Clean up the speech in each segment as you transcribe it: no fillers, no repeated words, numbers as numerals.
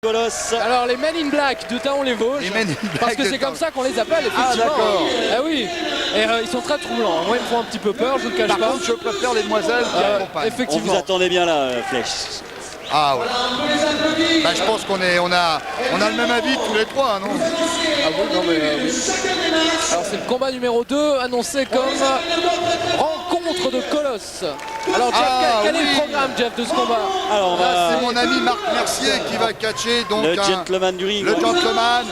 Colosse. Alors les Men in Black de Thaon-les-Vosges, parce que c'est comme ça qu'on les appelle effectivement. Ah d'accord. Ah oui. Et ils sont très troublants. Moi ils me font un petit peu peur, je ne le cache Par pas. contre, je préfère les demoiselles qui accompagnent. Effectivement. On vous attendait bien là, Flèche. Ah ouais. Bah, je pense qu'on a le même avis tous les trois, non? Ah bon, non mais oui. Alors c'est le combat numéro 2 annoncé comme rencontre de Colosse. Alors Jeff, quel est le programme, Jeff, de ce combat? Alors c'est mon ami Marc Mercier qui va catcher donc le gentleman du ring. Le gentleman,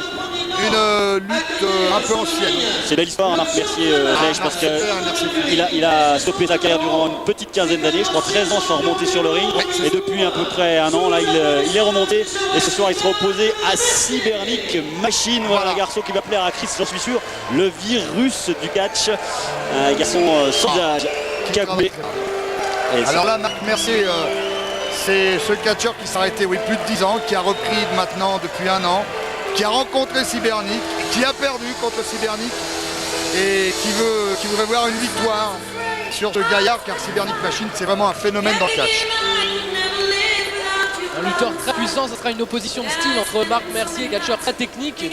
une lutte un peu ancienne. C'est belle histoire, Marc Mercier, Flèche, parce qu'il a stoppé sa carrière durant une petite quinzaine d'années, je crois 13 ans sans remonter sur le ring. Et depuis à peu près un an, là, il est remonté. Et ce soir, il sera opposé à Cybernic Machine. Voilà un garçon qui va plaire à Chris, j'en suis sûr. Le virus du catch. Un garçon sans visage, cagoulé. Alors là, Marc Mercier, c'est ce catcheur qui s'est arrêté plus de 10 ans, qui a repris maintenant depuis un an, qui a rencontré Cybernic, qui a perdu contre Cybernic et qui voudrait voir une victoire sur ce gaillard, car Cybernic Machine, c'est vraiment un phénomène dans le catch. Un lutteur très puissant, ça sera une opposition de style entre Marc Mercier, catcheur très technique.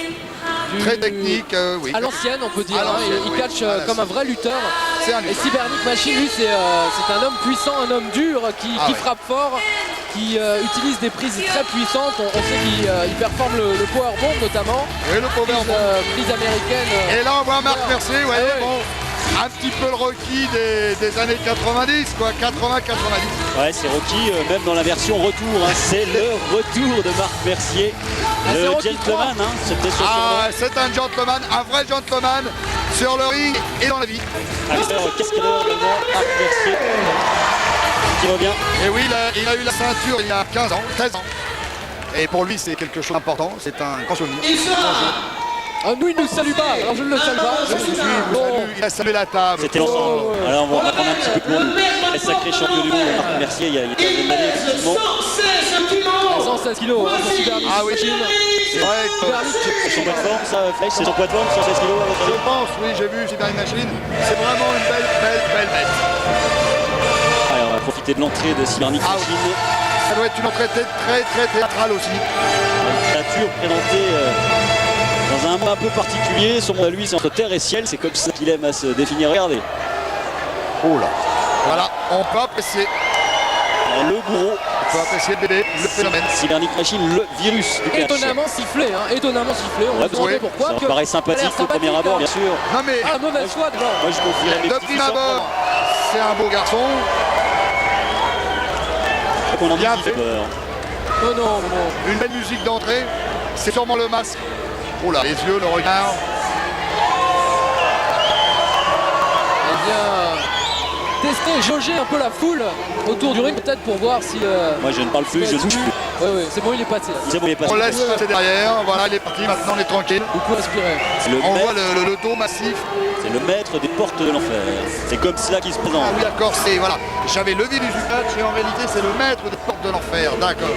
Très technique, oui. À l'ancienne, on peut dire. Il catch comme un vrai lutteur. Et Cybernic Machine, lui, c'est un homme puissant, un homme dur qui frappe fort, qui utilise des prises très puissantes. On sait qu'il performe le powerbomb notamment. Oui, le powerbomb. Prise américaine. Et là, on voit Marc Mercier, bon, un petit peu le Rocky des années 90, quoi, 80-90. Ouais, c'est Rocky, même dans la version retour. C'est le retour de Marc Mercier. Le gentleman, c'était son c'est un gentleman, un vrai gentleman sur le ring et dans la vie. Alors, qu'est-ce qu'il a également, Marc Mercier, qui va bien. Et oui, il a eu la ceinture il y a 15 ans, 13 ans. Et pour lui, c'est quelque chose d'important, c'est un grand souvenir. Nous, il ne nous salue pas, alors je ne le salue pas. Il a salué la table. C'était l'ensemble. Alors on va prendre un petit peu plus loin. Le sacré champion du monde, Marc Mercier, il y a une quinzaine d'années, effectivement. 116 kilos, pour Cybernic Machine. C'est vrai que c'est son poids de forme, ça, Flèche, c'est son poids de forme, 116 kilos. Je pense, oui, j'ai vu Cybernic Machine. C'est vraiment une belle bête. Alors on va profiter de l'entrée de Cybernic Machine. Ça doit être une entrée très théâtrale aussi. Une créature présentée dans un monde un peu particulier. Son monde à lui, c'est entre terre et ciel. C'est comme ça qu'il aime à se définir. Regardez. Oh là. Voilà, on peut apprécier. Le bourreau. On peut apprécier le bébé, le phénomène. Cybernic Machine, le virus du catch. Étonnamment sifflé, étonnamment sifflé. On va se demander pourquoi. Ça me paraît sympathique au premier abord, bien sûr. Non mais. Mauvaise foi devant. Moi je confie. De prime abord, c'est un beau garçon. On en dit bien qu'il fait peur. Non. Une belle musique d'entrée. C'est sûrement le masque. Oh là, les yeux, le regard. Eh bien, tester, jauger un peu la foule autour du ring, peut-être pour voir si... Moi je ne parle plus, je touche plus. Oui, c'est bon, il est passé. C'est bon, il est passé. On laisse passer derrière, voilà, il est parti, maintenant on est tranquille. Vous pouvez respirer. On voit le dos massif. C'est le maître des portes de l'enfer. C'est comme cela qu'il se présente. Ah oui, d'accord, c'est, voilà. J'avais le virus du catch et en réalité c'est le maître des portes de l'enfer, d'accord.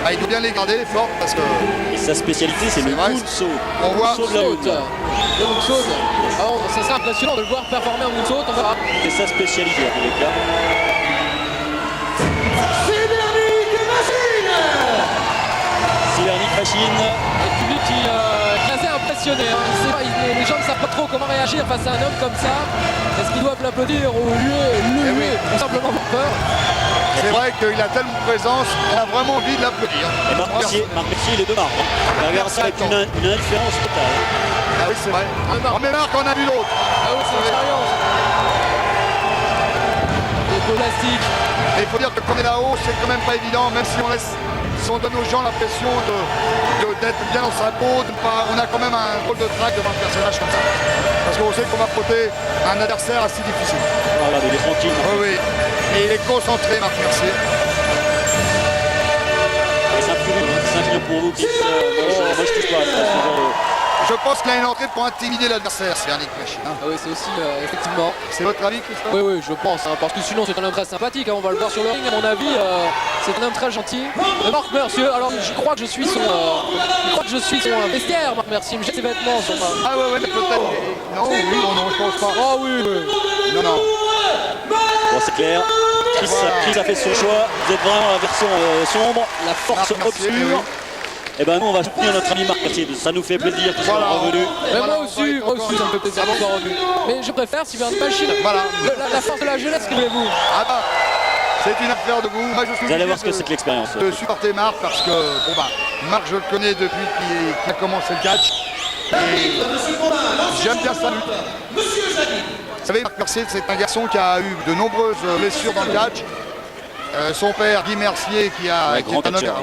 Ah, il faut bien les garder fortes parce que... Et sa spécialité c'est le moonsault. On voit le moonsault. Alors, ça serait impressionnant de le voir performer en moonsault, on verra. C'est sa spécialité en tous les cas. Cybernic Machine. Et public qui est assez impressionné. Les gens ne savent pas trop comment réagir face à un homme comme ça. Est-ce qu'ils doivent l'applaudir ou le huer tout simplement par peur? C'est vrai qu'il a tellement de présence, on a vraiment envie de l'applaudir. Et Marc Mercier, il est de marque. Regarde ça avec une indifférence totale. Ah oui, c'est vrai. Mais Marc en a vu d'autres. Ah oui, c'est l'expérience. Des beaux plastiques. Et il faut dire que quand on est là-haut, c'est quand même pas évident, même si on donne aux gens l'impression d'être bien dans sa peau, on a quand même un rôle de trac devant un personnage comme ça. Parce qu'on sait qu'on va affronter un adversaire assez difficile. Voilà, il est tranquille. Oui. Et il est concentré, Marc Mercier. Et c'est un pour vous qui moi je touche pas. Je pense qu'il a une entrée pour intimider l'adversaire, Cybernic Machine. Ah oui, c'est aussi, effectivement. C'est votre avis, Christophe? Oui, je pense. Parce que sinon, c'est un homme très sympathique. On va le voir sur le ring, à mon avis. C'est un homme très gentil. Marc Mercier, alors je crois que je suis son vestiaire, Marc Mercier. Il me jette ses vêtements sur moi. Ah ouais, peut-être. Non, je pense pas. Ah oui. Non. Bon, c'est clair. Chris a fait son choix. Vous êtes vraiment la version sombre, la force obscure. Et ben nous on va soutenir notre ami Marc Mercier. Ça nous fait plaisir qu'il soit revenu. Moi aussi, ça me fait plaisir qu'il soit revenu. Mais je préfère Cybernic Machine. Voilà. La force de la jeunesse, que voulez-vous? Ah bah, c'est une affaire de goût. Moi, je suis vous allez voir ce que c'est que l'expérience. De supporter Marc parce que bon bah, Marc je le connais depuis qu'il a commencé le catch. Et j'aime bien sa lutte. Vous savez, Marc Mercier, c'est un garçon qui a eu de nombreuses blessures dans le catch. Son père, Guy Mercier, qui est un grand catcheur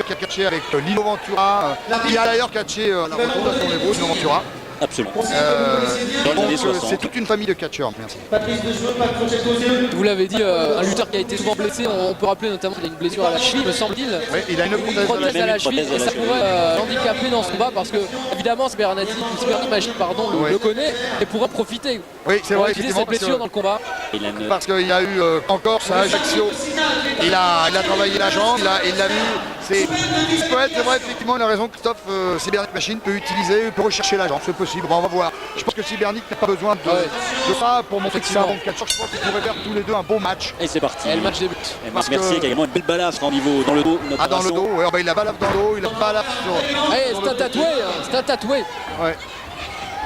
qui a catché avec Lino Ventura, qui a d'ailleurs catché la retour à son niveau, Lino Ventura. Absolument. C'est toute une famille de catcheurs. Merci. Vous l'avez dit, un lutteur qui a été souvent blessé, on peut rappeler notamment qu'il a une blessure à la cheville, me semble-t-il. Oui, il a une prothèse à la cheville et ça pourrait handicaper dans ce combat parce que évidemment Cybernic Machine le connaît et pourrait profiter. Oui, c'est vrai, utiliser cette blessure dans le combat. Parce qu'il y a eu encore ça, Ajaccio. Il a travaillé la jambe, il l'a mis. C'est vrai, effectivement, il a raison, Christophe. Cybernic Machine peut rechercher la jambe, c'est possible. Bon, on va voir. Je pense que Cybernic n'a pas besoin de ça pour montrer que c'est un bon catcheur. Je pense qu'ils pourraient faire tous les deux un beau match. Et c'est parti. Et le match débute. Et Marc Mercier qui a également une belle balafre en niveau dans le dos. Dans le dos, ouais, il a balafre dans le dos, il a balafre sur. C'est un tatoué, c'est un tatoué. Ouais.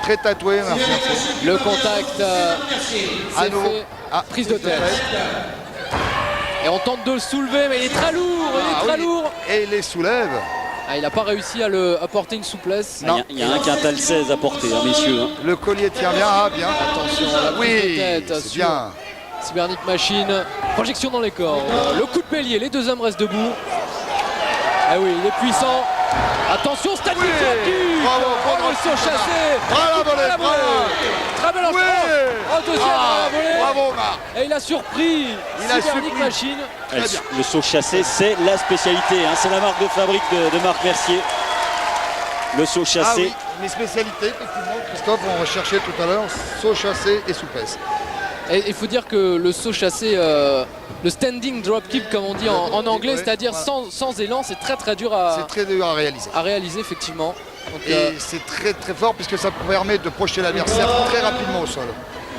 Très tatoué, Marc Mercier. Le contact c'est fait. Prise de tête. Et on tente de le soulever, mais il est très lourd, Et il les soulève. Il n'a pas réussi à porter une souplesse. Il y a un quintal 16 à porter, messieurs. Le collier tient bien, bien. Attention, la prise de tête sur bien. Cybernic Machine. Projection dans les corps. Le coup de bélier, les deux hommes restent debout. Ah oui, il est puissant. Attention, statue le saut chassé. Très belle entrée. Deuxième à la volée. Bravo Marc. Et il a surpris Cybernic Machine. Le saut chassé, c'est la spécialité. C'est la marque de fabrique de Marc Mercier. Le saut chassé. Mes spécialités, effectivement, Christophe, on recherchait tout à l'heure, saut chassé et souplesse. Et il faut dire que le saut chassé, le standing dropkick comme on dit en anglais, c'est-à-dire sans élan, c'est très dur à réaliser. À réaliser effectivement. Donc, et c'est très fort puisque ça permet de projeter l'adversaire très rapidement au sol.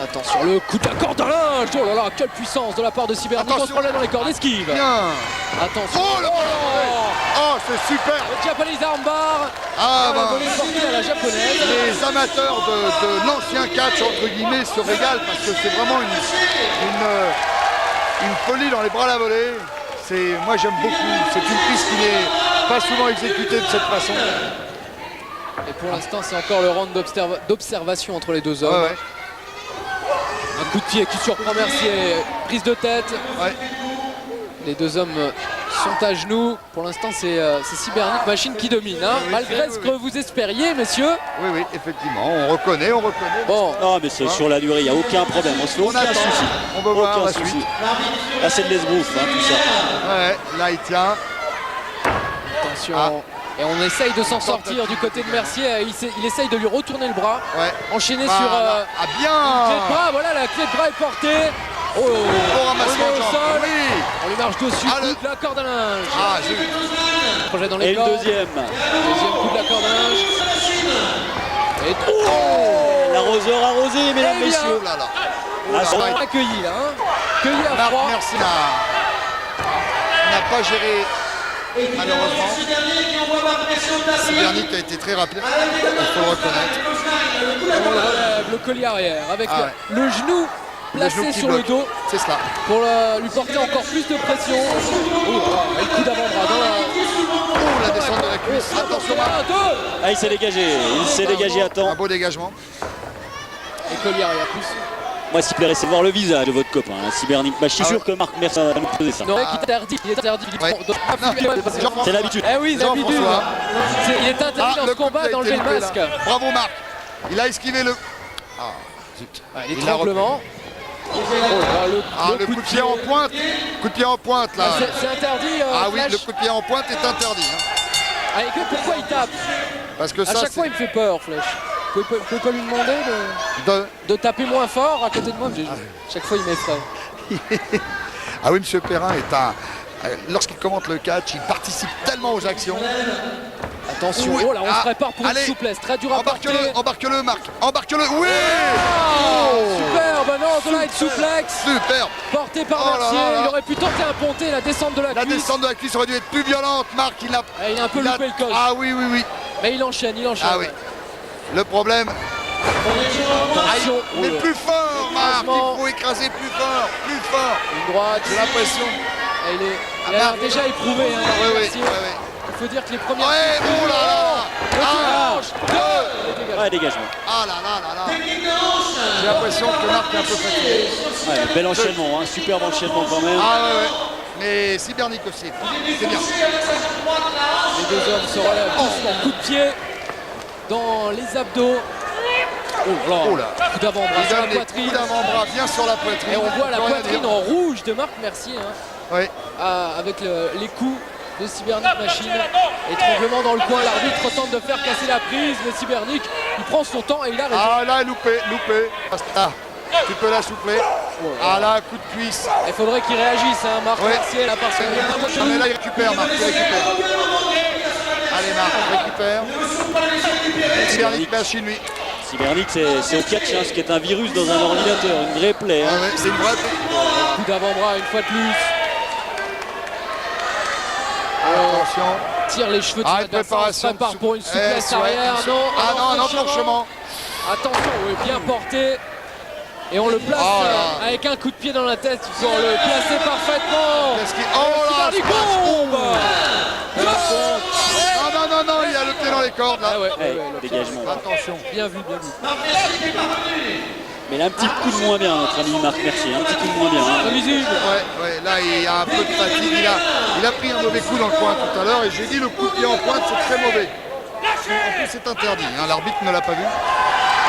Attention, le coup de la corde à linge. Oh là là, quelle puissance de la part de Cybernic. On se prend là dans les cordes d'esquive. Bien. Attention. Oh, c'est super. Le Japanese armbar. Volée portée à la japonaise. Les amateurs de l'ancien catch entre guillemets se régalent parce que c'est vraiment une folie dans les bras à la volée. Moi j'aime beaucoup. C'est une prise qui n'est pas souvent exécutée de cette façon. Et pour l'instant, c'est encore le round d'observation entre les deux hommes. Un coup de pied qui surprend Mercier, prise de tête. Les deux hommes sont à genoux. Pour l'instant, c'est Cybernic Machine qui domine. Malgré ce que vous espériez, messieurs. Oui, effectivement, on reconnaît. Bon. Non, mais c'est sur la durée, il n'y a aucun problème. On se fait aucun souci. On va voir la suite. Là, c'est de l'esbrouf, tout ça. Là, il tient. Attention. Et on essaye de s'en sortir du côté de Mercier. Il essaye de lui retourner le bras. Enchaîner sur bien. clé de bras. Voilà, la clé de bras est portée. Ramassement au sol. On lui marche dessus. Coup de la corde à linge. Projet dans les et cordes. le deuxième Coup de la corde à linge. Et l'arroseur arrosé, mesdames, messieurs. Accueilli là. Cueilli à froid. Merci. n'a pas géré malheureusement. Cybernic a été très rapide, il faut le reconnaître. On relève le collier arrière avec le genou placé sur le dos. C'est cela. Pour lui porter encore plus de pression. Et le coup d'avant-bras dans la descente de la cuisse. Attention. Il s'est dégagé. Il s'est dégagé à temps. Un beau dégagement. Et collier arrière plus. Moi, s'il plairait, c'est de voir le visage de votre copain, Cybernic. Je suis sûr que Marc Mercier va nous poser ça. Non, il est interdit. C'est l'habitude. Eh oui, l'habitude. Il est interdit dans ce combat d'enlever le masque. Bravo Marc. Il a esquivé le... L'étranglement. Le coup de pied en pointe. Coup de pied en pointe là. C'est interdit. Oui, le coup de pied en pointe est interdit. Pourquoi il tape? Parce que à chaque fois il me fait peur, Flèche. Vous pouvez pas lui demander de taper moins fort à côté de moi? Chaque fois il m'effraie. Ah oui, Monsieur Perrin est un... Lorsqu'il commente le catch, il participe tellement aux actions. Attention, Oui. oh là, on se prépare pour allez. une souplesse. Très dur à porter. Embarque-le, Marc. Embarque-le. Oui. Superbe, non, de là, une souplex. Superbe. Porté par Oh là Mercier. là là. Il aurait pu tenter un ponté, la descente de la La cuisse. descente de la cuisse aurait dû être plus violente, Marc. Il a un peu loupé le coche. Ah oui. Mais il enchaîne. Ah oui. Le problème. Attention. Mais plus fort, Marc. Heureusement. Il faut écraser plus fort. Une droite. J'ai l'impression. Il a l'air déjà éprouvé. Hein, Marc Mercier. Il faut dire que les premières. Ouais, oh là là. Ouais, dégagement. Ah là. J'ai l'impression que Marc est un peu fatigué. Ouais, bel enchaînement, hein, superbe enchaînement quand même. Ah ouais. Mais Cybernik aussi. C'est bien. Les deux hommes se relèvent doucement. Coup de pied dans les abdos. Oh là. Coup d'avant-bras sur la poitrine. Coup d'avant-bras bien sur la poitrine. Et on voit la Plus rien à poitrine dire. en rouge de Marc Mercier. Hein, Oui. avec les coups de Cybernik Machine. Étranglement dans le coin, l'arbitre tente de faire casser la prise, mais Cybernik, il prend son temps et il a raison. Ah là, loupé. Ah, tu peux la souffler. Ah là, coup de cuisse. Il faudrait qu'il réagisse, hein, Marc Mercier, là, parce Ah, mais là, il récupère, Marc. Il récupère. Allez, Marc, récupère. Cybernik Machine, lui. Cybernik, c'est au catch, hein, ce qui est un virus dans un ordinateur, une vraie plaie. Ah Hein. ouais, c'est une vraie. coup d'avant-bras une fois de plus. Attention. Tire les cheveux de Ah, son une adversaire, préparation. se prépare pour une souplesse ouais. arrière. Non, Ah non, franchement. Attention, oui, bien porté. Et on le place Oh là. avec un coup de pied dans la tête pour le placer parfaitement. Qu'est-ce qu'il. Oh là, Cybernik tombe. Non, il y a le pied dans les cordes, là. Ah ouais, Ouais, dégagement. Attention. Bien vu, bien vu. Mais là, un petit coup de moins bien, notre ami Marc Mercier. Un petit coup de moins bien. Hein. Invisible. Ouais, là, il y a un peu de fatigue. Il a pris un mauvais coup dans le coin tout à l'heure. Et j'ai dit, le coup de pied en pointe, c'est très mauvais. En plus, c'est interdit. Hein, l'arbitre ne l'a pas vu.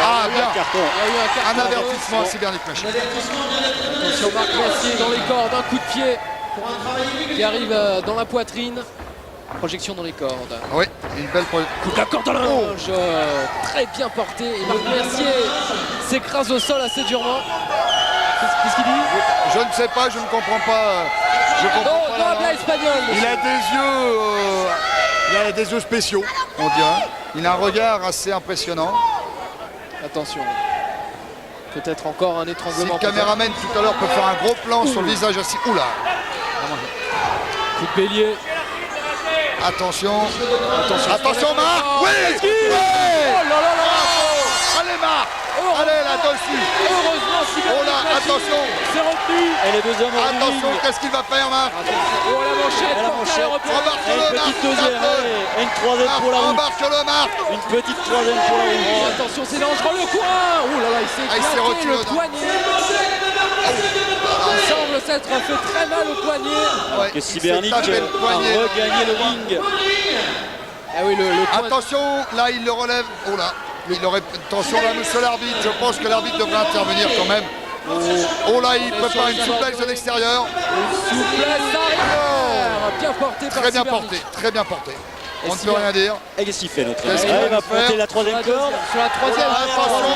Ah, bien. Carton. Il y a eu un carton Un avertissement à Cybernik Machine. Attention, Marc Mercier dans les cordes, un coup de pied qui arrive dans la poitrine. Projection dans les cordes. Oui, une belle pro... Coup de la corde à linge, très bien porté. Et Marc Mercier s'écrase au sol assez durement. Qu'est-ce qu'il dit? Je ne sais pas, je ne comprends pas. Je comprends pas la Non, la langue. espagnol. Il a des yeux spéciaux, on dirait. Il a un regard assez impressionnant. Attention. Peut-être encore un Si étranglement. le caméraman tout à l'heure peut faire un gros plan sur le visage assis. Oula. Coup de bélier. Attention. Attention. Attention, Marc. Oh, Oui. est-ce qu'il- Oui. Oh là là là. Allez, Marc. Allez, là-dessus. Heureusement, Cybernik Oh là, Machine attention. s'est retenu. Et les deux hommes en Attention, ring. qu'est-ce qu'il va faire, Marc? Oh la manchette. Et la portée à manchette. l'aéroport. Et Embarque-le, une Marc. petite deuxième. Allez, et une troisième pour la route. Embarque-le, Marc. Une petite troisième pour la route. Oh, attention, c'est dangereux le coin. Oh là là, il s'est Ah, il s'est éclaté reculé le dedans. poignet. Il semble s'être fait très mal au poignet. Ouais, Que il s'est Cybernik tapé le a poignet. regagné le ring. Ah oui, le poignet. Attention, là il le relève. Oh là, il aurait. Attention là, monsieur l'arbitre. Je pense que l'arbitre devrait intervenir quand même. Oh là, il prépare une souplesse de l'extérieur. Souplesse arrière. Bien porté par Très bien Cybernik. porté, très bien porté. Et On ne peut rien dire. Et qu'est-ce qu'il fait notre Qu'est-ce ami? qu'il Il va va faire monter la troisième corde. Sur la troisième. Oh là, attention,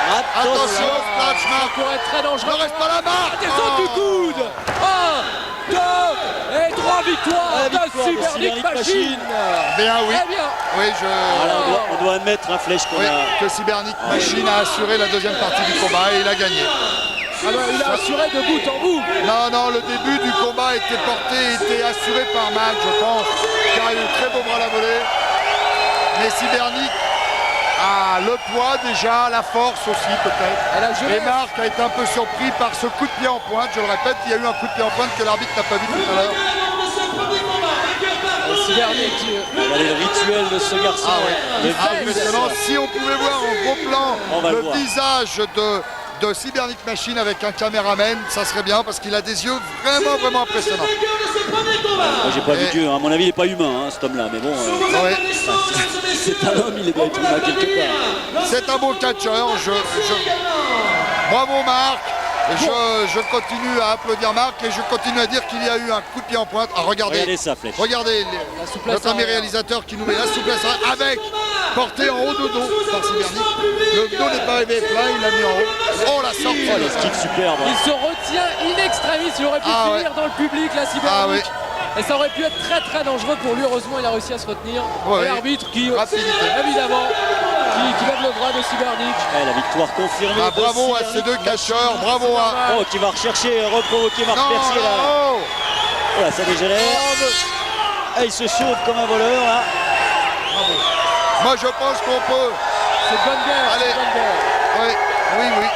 Marc. Attention, splash, Ça Marc. pourrait être très dangereux. Ne reste pas là, Marc. Descente du coude. 1, 2 et 3 victoires La victoire de de Cybernik Cybernik Machine. Bien, oui. Très bien. Oui, Voilà, on doit admettre un flèche qu'on oui, a. que Cybernik Machine a assuré la deuxième partie du combat et il a gagné. Alors, il a assuré de bout en bout. Non, le début du combat était assuré par Mac, je pense, car il a eu très beau bras à la volée. Mais Cybernik a le poids déjà, la force aussi Elle a peut-être. gelé. Et Marc a été un peu surpris par ce coup de pied en pointe. Je le répète, il y a eu un coup de pied en pointe que l'arbitre n'a pas vu tout à l'heure. Cybernik. Regardez le rituel de ce garçon. Ah ouais. Le virus. Impressionnant. Si on pouvait voir en gros On va plan le le voir. visage de Cybernik Machine avec un caméraman, ça serait bien parce qu'il a des yeux vraiment impressionnants. Moi, j'ai pas vu Dieu. À mon avis, il n'est pas humain, hein, cet homme-là. Mais bon, Ouais. c'est un homme, il doit être humain quelque part. C'est un bon catcheur. Bravo Marc. Et je continue à applaudir Marc et je continue à dire qu'il y a eu un coup de pied en pointe. Ah, Regardez ça, flèche. Regardez La souplesse notre ami arrière. réalisateur qui nous met la souplesse avec porté en haut de dos par Cybernik. Le dos n'est pas arrivé plat, il l'a mis en haut. Oh la sortie. Oh, l'esquive superbe. Il se retient in extremis. Il aurait pu Ah finir dans le public, la Cybernik. Ah oui. Et ça aurait pu être très très dangereux pour lui. Heureusement, il a réussi à se retenir. Ouais, et l'arbitre qui, rapidité. évidemment, qui lève le bras de Cybernik. Ouais, la victoire confirmée. Bravo à ces deux catcheurs, bravo à... Oh, qui va rechercher, reprovoquer Marc Mercier là. Oh, Oh là, ça dégénère. Ah, il se sauve comme un voleur là. bravo. Moi je pense qu'on peut... C'est une bonne guerre. Allez. C'est une bonne guerre. Oui.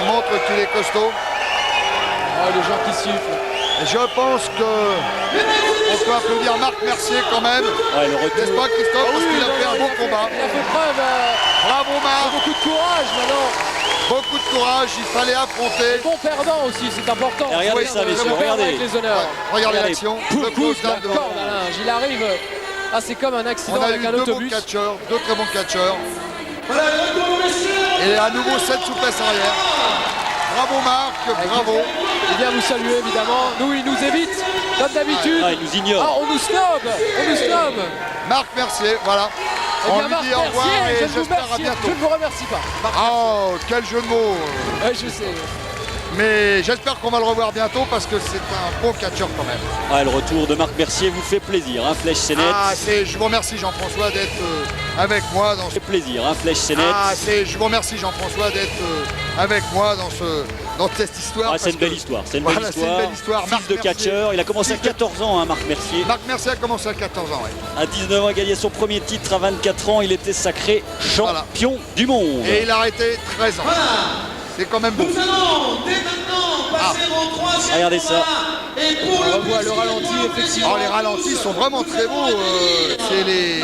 Il montre qu'il est costaud. Oh, les gens qui sifflent. Et je pense que on peut applaudir Marc Mercier quand même. Ouais, le retour. N'est-ce pas Christophe? Parce qu'il a fait un bon combat. Il a fait preuve Bravo de Marc. beaucoup de courage maintenant. Beaucoup de courage, il fallait affronter. Bon perdant aussi, c'est important. Et regardez Oui, ça, de messieurs, perdre regardez. Avec les honneurs. Regardez Regardez. l'action. Pouf, Le pouf, close down La devant. corde à linge, il arrive. Ah, c'est comme un accident On a avec eu un deux bons autobus. catcheurs, deux très bons catcheurs. Et à nouveau 7 souplesse arrière. Bravo Marc, bravo. Il vient vous saluer évidemment. Nous, il nous évite, comme d'habitude. Ah, il nous ignore. Ah, on nous snob. Marc Mercier, voilà. Eh On bien, lui Marc dit au revoir Mercier, et je ne vous j'espère à remercie. bientôt. Je ne vous remercie pas. Marc Oh, quel jeu de mots. Mercier. Ouais, je sais. Mais j'espère qu'on va le revoir bientôt parce que c'est un bon catcheur quand même. Ouais, le retour de Marc Mercier vous fait plaisir, hein, Flèche c'est net. Je vous remercie Jean-François d'être avec moi dans ce... Fait plaisir, hein, Flèche c'est net. Je vous remercie Jean-François d'être avec moi dans cette histoire. Ah, c'est une belle histoire, c'est une belle Voilà, c'est une belle histoire. Fils Marc de Mercier. catcheur, il a commencé à 14 ans, hein, Marc Mercier. Marc Mercier a commencé à 14 ans, ouais. À 19 ans, il a gagné son premier titre. À 24 ans, il était sacré champion du monde. Et il a arrêté 13 ans. C'est quand même beau. Nous allons dès maintenant passer au troisième Regardez ça. combat. Et pour On le revoit le ralenti, effectivement. Oh, les ralentis sont vraiment très beaux. C'est les